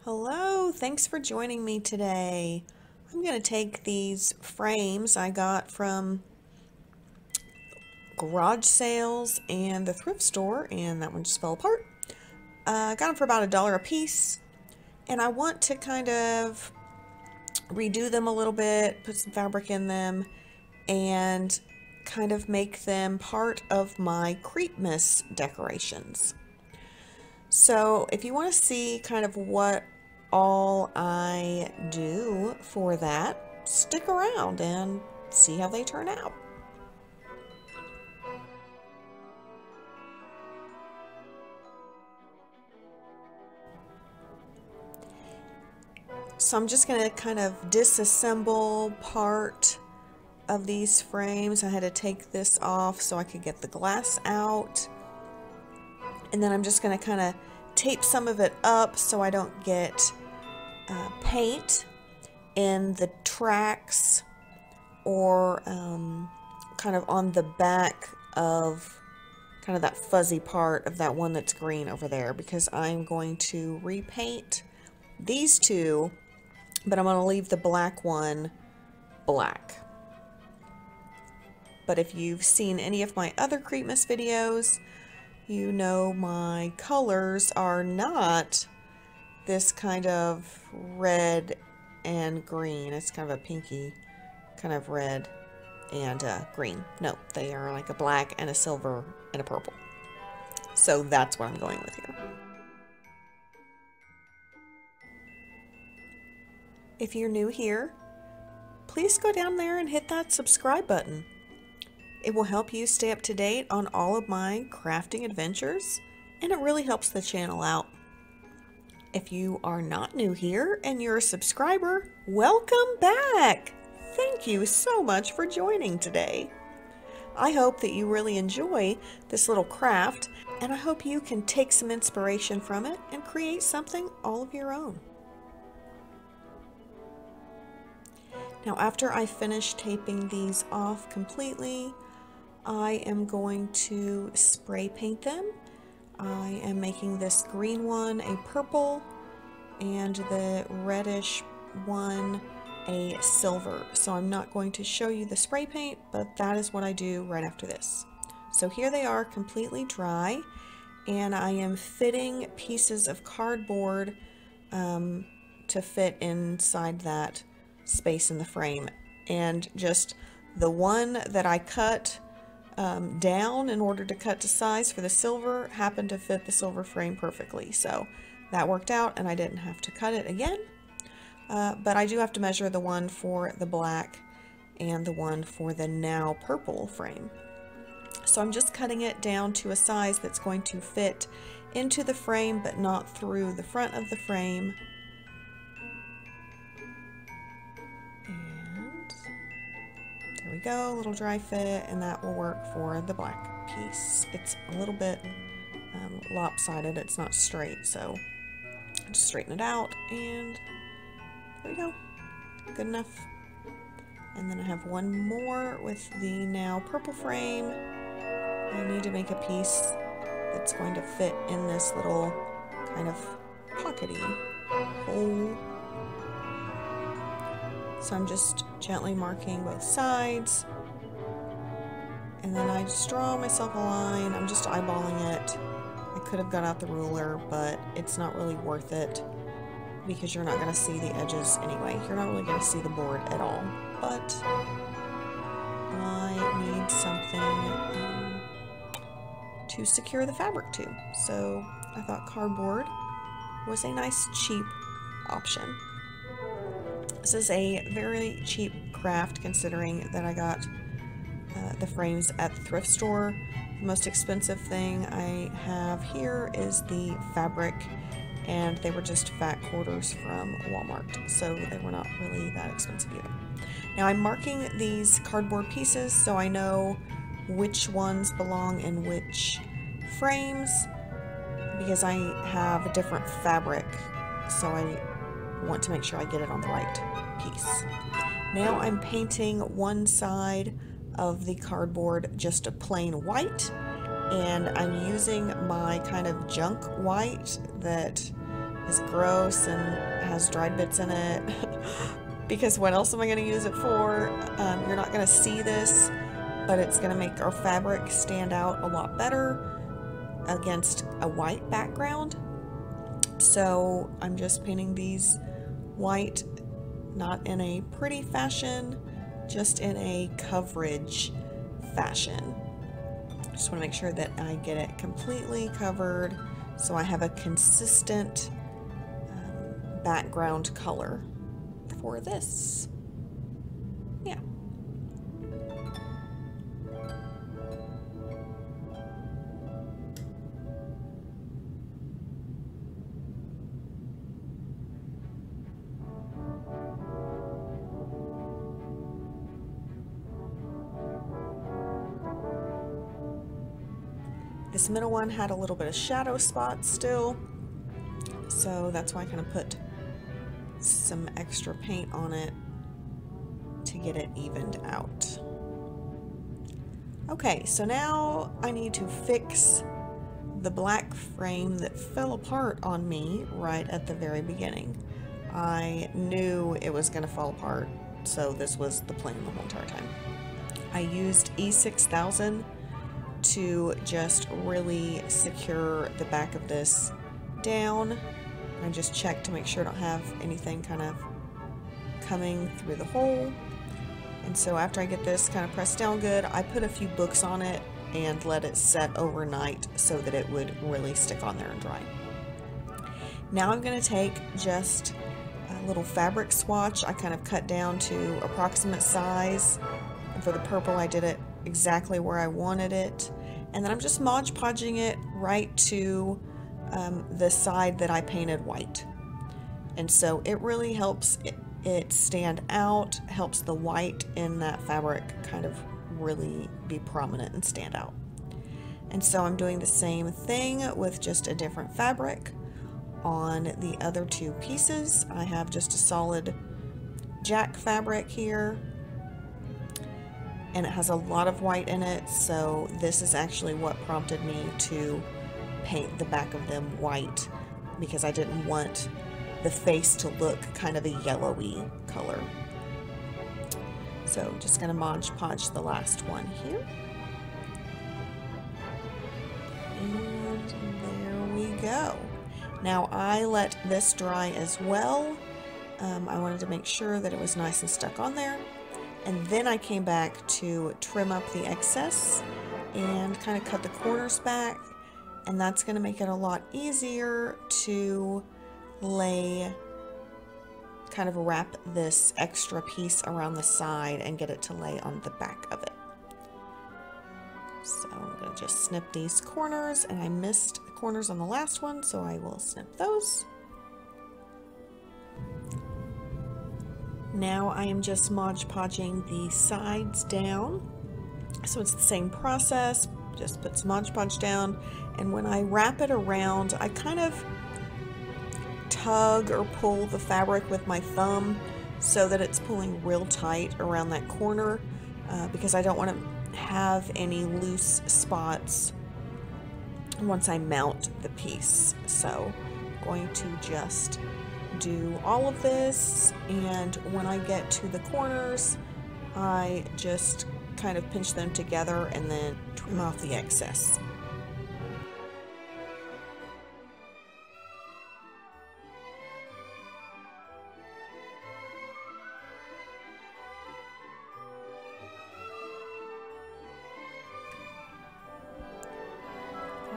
Hello, thanks for joining me today. I'm going to take these frames I got from garage sales and the thrift store, and that one just fell apart. Got them for about $1 a piece, and I want to kind of redo them a little bit, put some fabric in them, and kind of make them part of my Creepmas decorations. So if you want to see kind of what all I do for that, stick around and see how they turn out. So I'm just going to kind of disassemble part of these frames. I had to take this off so I could get the glass out. And then I'm just going to kind of tape some of it up so I don't get paint in the tracks or kind of on the back of kind of that fuzzy part of that one that's green over there, because I'm going to repaint these two, but I'm going to leave the black one black. But if you've seen any of my other Creepmas videos, you know my colors are not this kind of red and green. It's kind of a pinky kind of red and green. No, they are like a black and a silver and a purple. So that's what I'm going with here. If you're new here, please go down there and hit that subscribe button. It will help you stay up to date on all of my crafting adventures, and it really helps the channel out. If you are not new here and you're a subscriber, welcome back! Thank you so much for joining today. I hope that you really enjoy this little craft, and I hope you can take some inspiration from it and create something all of your own. Now, after I finish taping these off completely, I am going to spray paint them. I am making this green one a purple and the reddish one a silver. So I'm not going to show you the spray paint, but that is what I do right after this. So here they are completely dry, and I am fitting pieces of cardboard to fit inside that space in the frame. And just the one that I cut down in order to cut to size for the silver happened to fit the silver frame perfectly, so that worked out and I didn't have to cut it again. But I do have to measure the one for the black and the one for the now purple frame. So I'm just cutting it down to a size that's going to fit into the frame but not through the front of the frame. There we go, a little dry fit, and that will work for the black piece. It's a little bit lopsided, it's not straight, so just straighten it out, and there we go, good enough. And then I have one more with the now purple frame. I need to make a piece that's going to fit in this little kind of pockety hole. So I'm just gently marking both sides, and then I just draw myself a line. I'm just eyeballing it. I could have got out the ruler, but it's not really worth it because you're not going to see the edges anyway. You're not really going to see the board at all. But I need something to secure the fabric to. So I thought cardboard was a nice cheap option. This is a very cheap craft considering that I got the frames at the thrift store. The most expensive thing I have here is the fabric, and they were just fat quarters from Walmart, so they were not really that expensive either. Now I'm marking these cardboard pieces so I know which ones belong in which frames, because I have a different fabric, so I want to make sure I get it on the right piece. Now I'm painting one side of the cardboard just a plain white, and I'm using my kind of junk white that is gross and has dried bits in it. Because what else am I going to use it for? You're not going to see this, but it's going to make our fabric stand out a lot better against a white background. So I'm just painting these white, not in a pretty fashion, just in a coverage fashion. Just want to make sure that I get it completely covered so I have a consistent background color for this. Yeah. This middle one had a little bit of shadow spots still, so that's why I kind of put some extra paint on it to get it evened out. Okay, so now I need to fix the black frame that fell apart on me right at the very beginning. I knew it was going to fall apart, so this was the plan the whole entire time. I used E6000 to just really secure the back of this down. I just check to make sure I don't have anything kind of coming through the hole. And so after I get this kind of pressed down good, I put a few books on it and let it set overnight so that it would really stick on there and dry. Now I'm going to take just a little fabric swatch. I kind of cut down to approximate size. And for the purple, I did it exactly where I wanted it. And then I'm just Mod Podging it right to the side that I painted white. And so it really helps it stand out, helps the white in that fabric kind of really be prominent and stand out. And so I'm doing the same thing with just a different fabric on the other two pieces. I have just a solid jack fabric here, and it has a lot of white in it, so this is actually what prompted me to paint the back of them white, because I didn't want the face to look kind of a yellowy color. So just going to Mod Podge the last one here. And there we go. Now I let this dry as well. I wanted to make sure that it was nice and stuck on there. And then I came back to trim up the excess and kind of cut the corners back. And that's going to make it a lot easier to lay, kind of wrap this extra piece around the side and get it to lay on the back of it. So I'm going to just snip these corners, and I missed the corners on the last one, so I will snip those. Now I am just Mod Podging the sides down. So it's the same process, just put some Mod Podge down, and when I wrap it around, I kind of tug or pull the fabric with my thumb so that it's pulling real tight around that corner, because I don't want to have any loose spots once I mount the piece. So I'm going to just do all of this, and when I get to the corners, I just kind of pinch them together and then trim off the excess.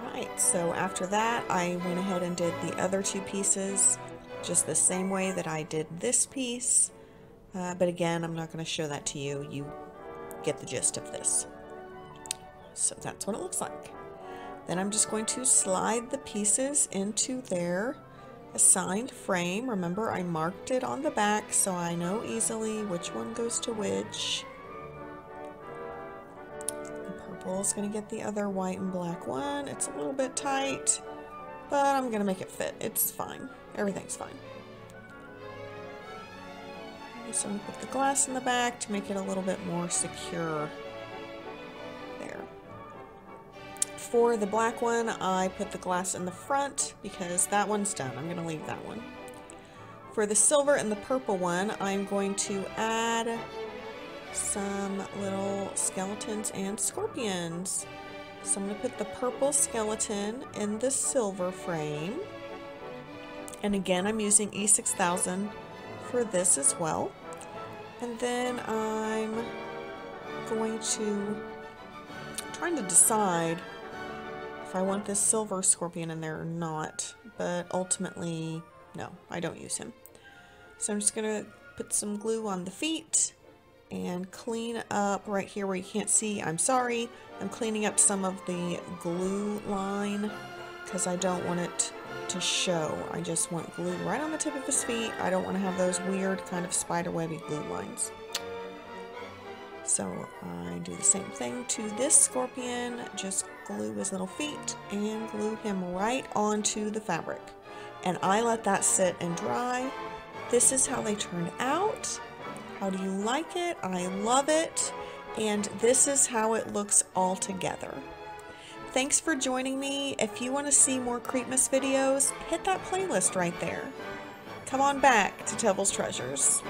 Alright, so after that I went ahead and did the other two pieces just the same way that I did this piece, but again, I'm not going to show that to you. You get the gist of this. So that's what it looks like. Then I'm just going to slide the pieces into their assigned frame. Remember, I marked it on the back so I know easily which one goes to which. The purple is going to get the other white and black one. It's a little bit tight, but I'm going to make it fit. It's fine. Everything's fine. So I'm going to put the glass in the back to make it a little bit more secure there. For the black one, I put the glass in the front because that one's done. I'm going to leave that one. For the silver and the purple one, I'm going to add some little skeletons and scorpions. So I'm going to put the purple skeleton in the silver frame. And again, I'm using E6000 for this as well. And then I'm going to, trying to decide if I want this silver scorpion in there or not, but ultimately, no, I don't use him. So I'm just going to put some glue on the feet and clean up right here where you can't see. I'm sorry, I'm cleaning up some of the glue line because I don't want it to show. I just want glue right on the tip of his feet. I don't want to have those weird kind of spiderwebby glue lines. So I do the same thing to this scorpion, just glue his little feet and glue him right onto the fabric. And I let that sit and dry. This is how they turned out. How do you like it? I love it. And this is how it looks all together. Thanks for joining me. If you want to see more Creepmas videos, hit that playlist right there. Come on back to Devil's Treasures.